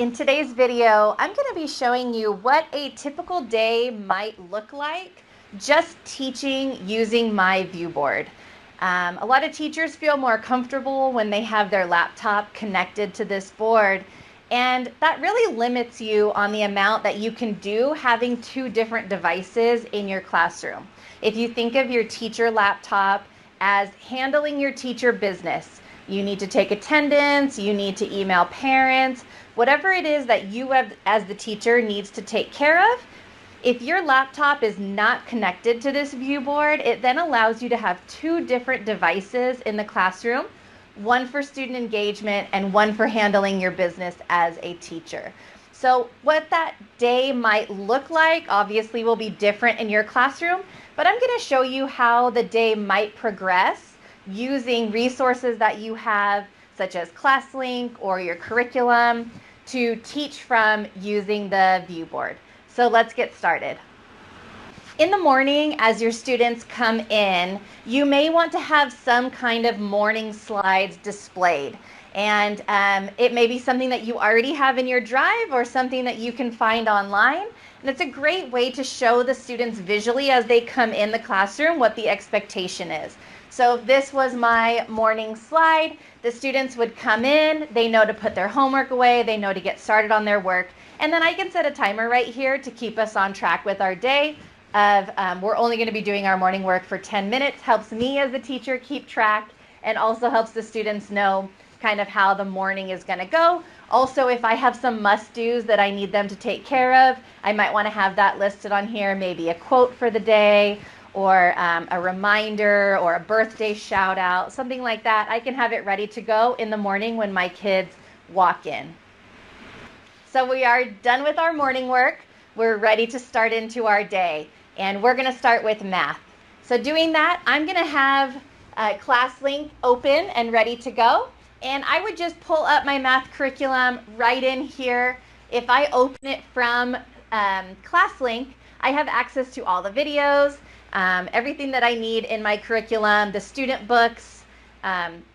In today's video, I'm going to be showing you what a typical day might look like just teaching using my ViewBoard. A lot of teachers feel more comfortable when they have their laptop connected to this board, and that really limits you on the amount that you can do having two different devices in your classroom. If you think of your teacher laptop as handling your teacher business, you need to take attendance, you need to email parents, whatever it is that you have as the teacher needs to take care of. If your laptop is not connected to this ViewBoard, it then allows you to have two different devices in the classroom, one for student engagement and one for handling your business as a teacher. So what that day might look like obviously will be different in your classroom, but I'm going to show you how the day might progress using resources that you have, such as ClassLink or your curriculum, to teach from using the ViewBoard. So let's get started. In the morning, as your students come in, you may want to have some kind of morning slides displayed. And it may be something that you already have in your drive or something that you can find online. And it's a great way to show the students visually as they come in the classroom what the expectation is. So if this was my morning slide, the students would come in, they know to put their homework away, they know to get started on their work, and then I can set a timer right here to keep us on track with our day of we're only going to be doing our morning work for 10 minutes, helps me as a teacher keep track, and also helps the students know kind of how the morning is going to go. Also, if I have some must-dos that I need them to take care of, I might want to have that listed on here, maybe a quote for the day, or a reminder, or a birthday shout out, something like that. I can have it ready to go in the morning when my kids walk in. So we are done with our morning work. We're ready to start into our day. And we're going to start with math. So doing that, I'm going to have ClassLink open and ready to go. And I would just pull up my math curriculum right in here. If I open it from ClassLink, I have access to all the videos, everything that I need in my curriculum, the student books,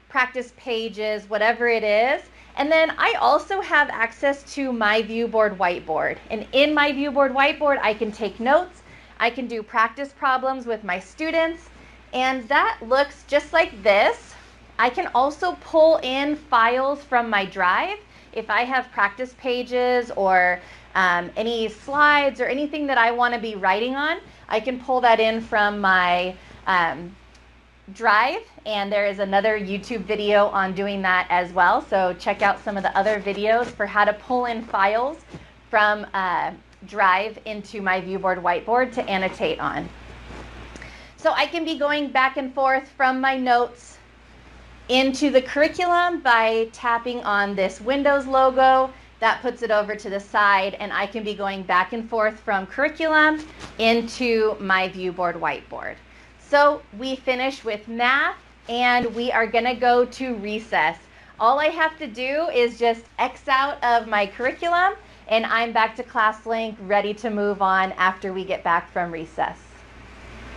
practice pages, whatever it is. And then I also have access to my ViewBoard whiteboard. And in my ViewBoard whiteboard, I can take notes. I can do practice problems with my students. And that looks just like this. I can also pull in files from my drive. If I have practice pages or any slides or anything that I want to be writing on, I can pull that in from my drive, and there is another YouTube video on doing that as well. So check out some of the other videos for how to pull in files from drive into my ViewBoard whiteboard to annotate on. So I can be going back and forth from my notes into the curriculum by tapping on this Windows logo. That puts it over to the side, and I can be going back and forth from curriculum into my ViewBoard whiteboard. So we finish with math, and we are going to go to recess. All I have to do is just X out of my curriculum, and I'm back to ClassLink, ready to move on after we get back from recess.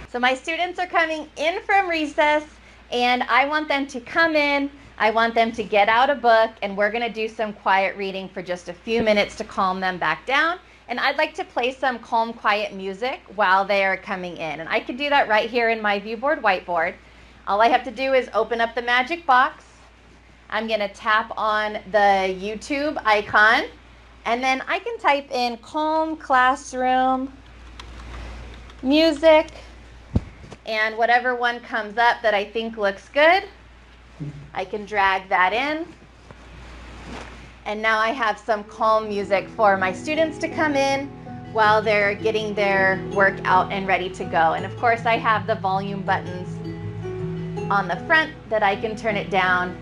So my students are coming in from recess, and I want them to come in. I want them to get out a book, and we're going to do some quiet reading for just a few minutes to calm them back down. And I'd like to play some calm, quiet music while they are coming in. And I can do that right here in my ViewBoard whiteboard. All I have to do is open up the magic box. I'm going to tap on the YouTube icon, and then I can type in calm classroom music, and whatever one comes up that I think looks good, I can drag that in. And now I have some calm music for my students to come in while they're getting their work out and ready to go. And of course, I have the volume buttons on the front that I can turn it down.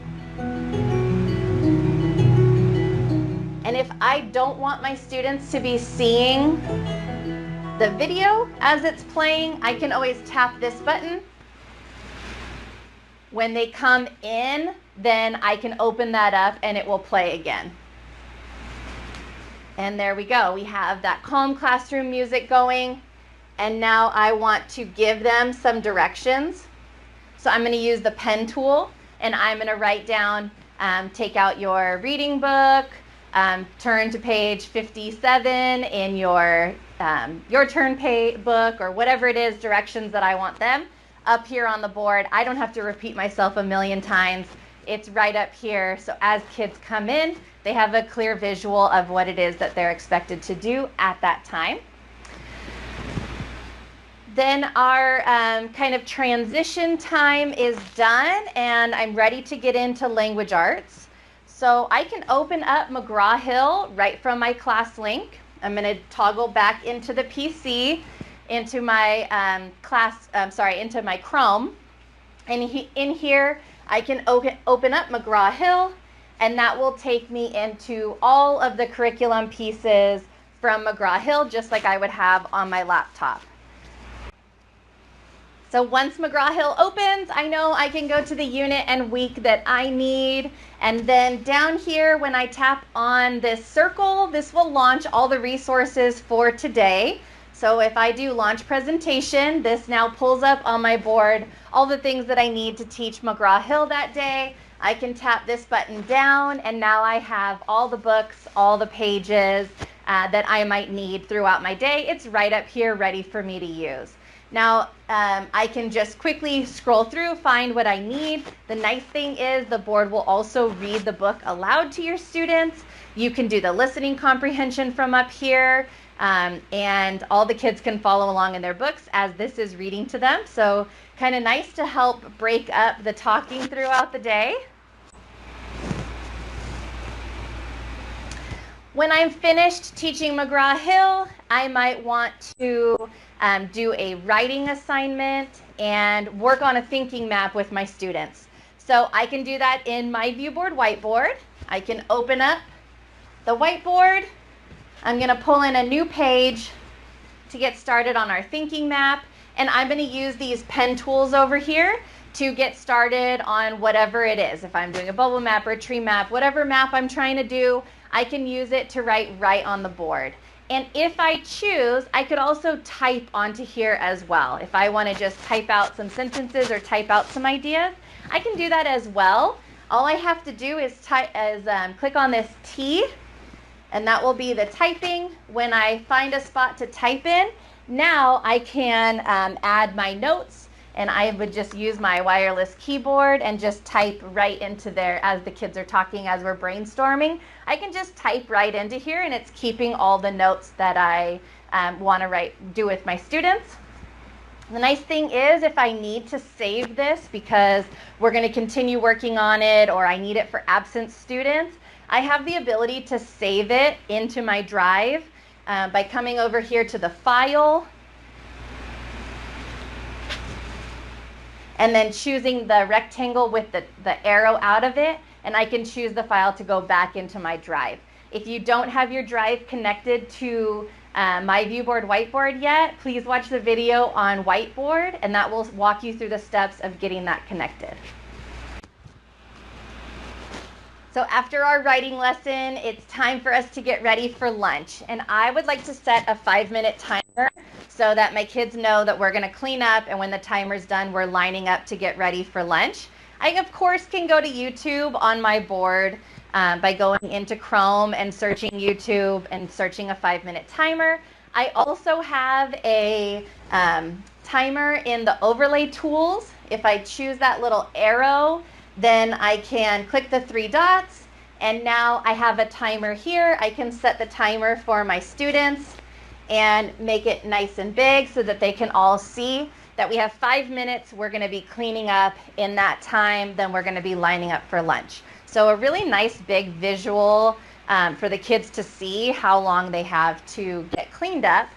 And if I don't want my students to be seeing the video as it's playing, I can always tap this button. When they come in, then I can open that up and it will play again. And there we go. We have that calm classroom music going. And now I want to give them some directions. So I'm going to use the pen tool, and I'm going to write down, take out your reading book, turn to page 57 in your turn book, or whatever it is, directions that I want them up here on the board. I don't have to repeat myself a million times. It's right up here. So as kids come in, they have a clear visual of what it is that they're expected to do at that time. Then our kind of transition time is done, and I'm ready to get into language arts. So I can open up McGraw-Hill right from my class link. I'm going to toggle back into the PC, into my into my Chrome. And in here, I can open up McGraw-Hill, and that will take me into all of the curriculum pieces from McGraw-Hill, just like I would have on my laptop. So once McGraw-Hill opens, I know I can go to the unit and week that I need. And then down here, when I tap on this circle, this will launch all the resources for today. So if I do launch presentation, this now pulls up on my board all the things that I need to teach McGraw-Hill that day. I can tap this button down, and now I have all the books, all the pages that I might need throughout my day. It's right up here ready for me to use. Now, I can just quickly scroll through, find what I need. The nice thing is the board will also read the book aloud to your students. You can do the listening comprehension from up here, and all the kids can follow along in their books as this is reading to them. So kind of nice to help break up the talking throughout the day. When I'm finished teaching McGraw-Hill, I might want to do a writing assignment and work on a thinking map with my students. So I can do that in my ViewBoard whiteboard. I can open up the whiteboard. I'm going to pull in a new page to get started on our thinking map. And I'm going to use these pen tools over here to get started on whatever it is. If I'm doing a bubble map or a tree map, whatever map I'm trying to do, I can use it to write right on the board. And if I choose, I could also type onto here as well. If I want to just type out some sentences or type out some ideas, I can do that as well. All I have to do is click on this T, and that will be the typing. When I find a spot to type in, now I can add my notes, and I would just use my wireless keyboard and just type right into there as the kids are talking, as we're brainstorming. I can just type right into here, and it's keeping all the notes that I want to do with my students. The nice thing is, if I need to save this because we're going to continue working on it, or I need it for absent students, I have the ability to save it into my drive by coming over here to the file, and then choosing the rectangle with the arrow out of it, and I can choose the file to go back into my drive. If you don't have your drive connected to my ViewBoard whiteboard yet, please watch the video on whiteboard, and that will walk you through the steps of getting that connected. So after our writing lesson, it's time for us to get ready for lunch. And I would like to set a 5-minute timer so that my kids know that we're going to clean up, and when the timer's done, we're lining up to get ready for lunch. I, of course, can go to YouTube on my board by going into Chrome and searching YouTube and searching a 5-minute timer. I also have a timer in the overlay tools. If I choose that little arrow, then I can click the 3 dots, and now I have a timer here. I can set the timer for my students and make it nice and big so that they can all see that we have 5 minutes. We're going to be cleaning up in that time, then we're going to be lining up for lunch. So a really nice big visual for the kids to see how long they have to get cleaned up.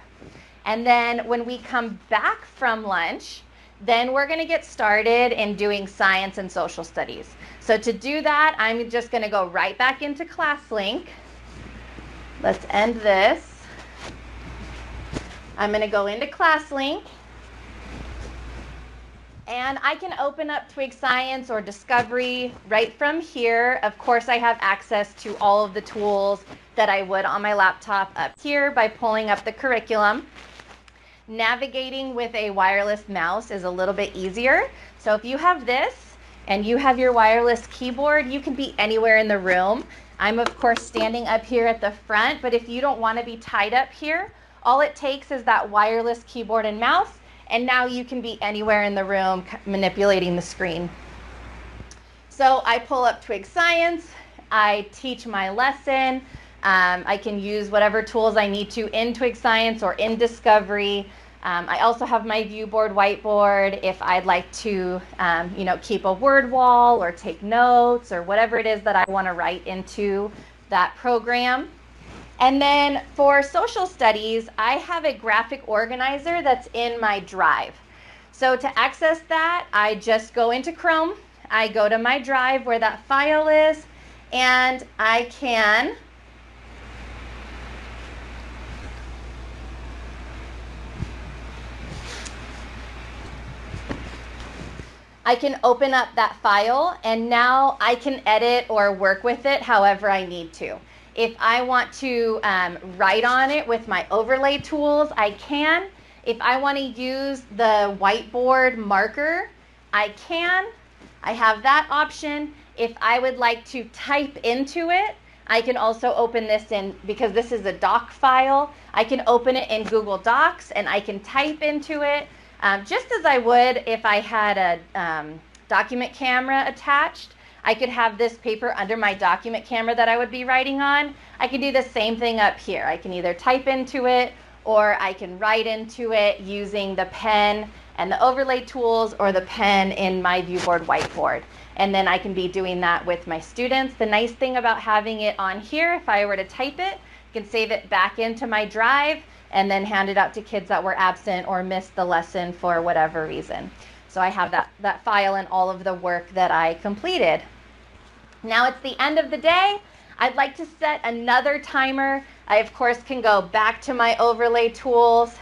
And then when we come back from lunch, then we're going to get started in doing science and social studies. So to do that, I'm just going to go right back into ClassLink. Let's end this. I'm going to go into ClassLink, and I can open up Twig Science or Discovery right from here. Of course, I have access to all of the tools that I would on my laptop up here by pulling up the curriculum. Navigating with a wireless mouse is a little bit easier. So if you have this and you have your wireless keyboard, you can be anywhere in the room. I'm of course standing up here at the front, but if you don't want to be tied up here, all it takes is that wireless keyboard and mouse, and now you can be anywhere in the room manipulating the screen. So I pull up Twig Science, I teach my lesson, I can use whatever tools I need to in Twig Science or in Discovery. I also have my ViewBoard whiteboard if I'd like to keep a word wall or take notes or whatever it is that I want to write into that program. And then for social studies, I have a graphic organizer that's in my Drive. So to access that, I just go into Chrome, I go to my Drive where that file is, and I can open up that file, and now I can edit or work with it however I need to. If I want to write on it with my overlay tools, I can. If I want to use the whiteboard marker, I can. I have that option. If I would like to type into it, I can also open this in, because this is a doc file, I can open it in Google Docs and I can type into it. Just as I would if I had a document camera attached. I could have this paper under my document camera that I would be writing on. I can do the same thing up here. I can either type into it or I can write into it using the pen and the overlay tools or the pen in my ViewBoard whiteboard. And then I can be doing that with my students. The nice thing about having it on here, if I were to type it, I can save it back into my Drive and then hand it out to kids that were absent or missed the lesson for whatever reason. So I have that file and all of the work that I completed. Now it's the end of the day. I'd like to set another timer. I, of course, can go back to my overlay tools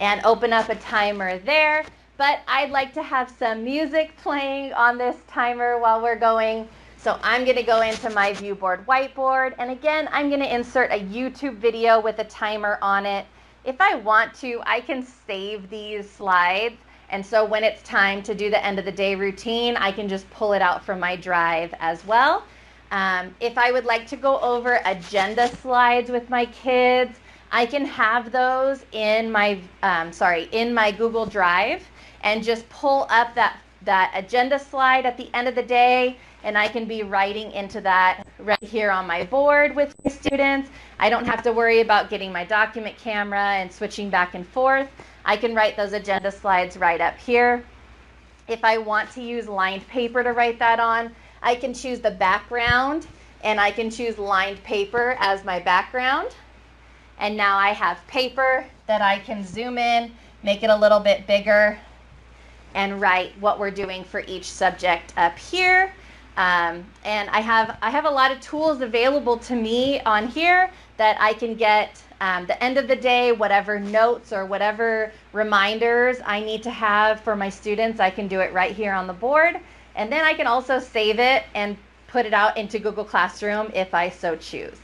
and open up a timer there. But I'd like to have some music playing on this timer while we're going. So I'm going to go into my ViewBoard whiteboard. And again, I'm going to insert a YouTube video with a timer on it. If I want to, I can save these slides. And so when it's time to do the end of the day routine, I can just pull it out from my Drive as well. If I would like to go over agenda slides with my kids, I can have those in my Google Drive and just pull up that agenda slide at the end of the day, and I can be writing into that right here on my board with my students. I don't have to worry about getting my document camera and switching back and forth. I can write those agenda slides right up here. If I want to use lined paper to write that on, I can choose the background and I can choose lined paper as my background. And now I have paper that I can zoom in, make it a little bit bigger, and write what we're doing for each subject up here. And I have a lot of tools available to me on here that I can get the end of the day, whatever notes or whatever reminders I need to have for my students, I can do it right here on the board. And then I can also save it and put it out into Google Classroom if I so choose.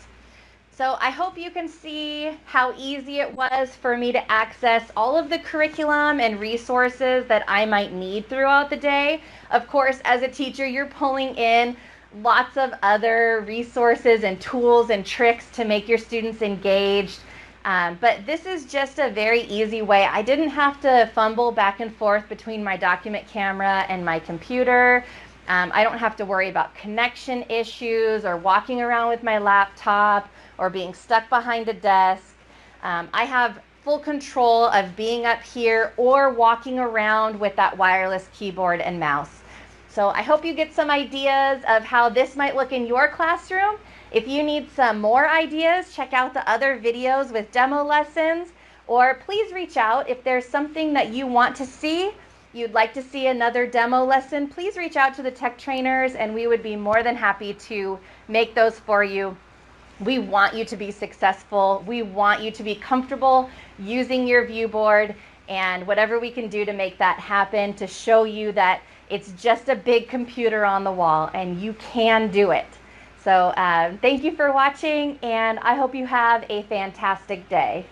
So I hope you can see how easy it was for me to access all of the curriculum and resources that I might need throughout the day. Of course, as a teacher, you're pulling in lots of other resources and tools and tricks to make your students engaged. But this is just a very easy way. I didn't have to fumble back and forth between my document camera and my computer. I don't have to worry about connection issues or walking around with my laptop or being stuck behind a desk. I have full control of being up here or walking around with that wireless keyboard and mouse. So I hope you get some ideas of how this might look in your classroom. If you need some more ideas, check out the other videos with demo lessons, or please reach out if there's something that you want to see, you'd like to see another demo lesson, please reach out to the tech trainers and we would be more than happy to make those for you. We want you to be successful. We want you to be comfortable using your ViewBoard, and whatever we can do to make that happen, to show you that it's just a big computer on the wall and you can do it. So thank you for watching, and I hope you have a fantastic day.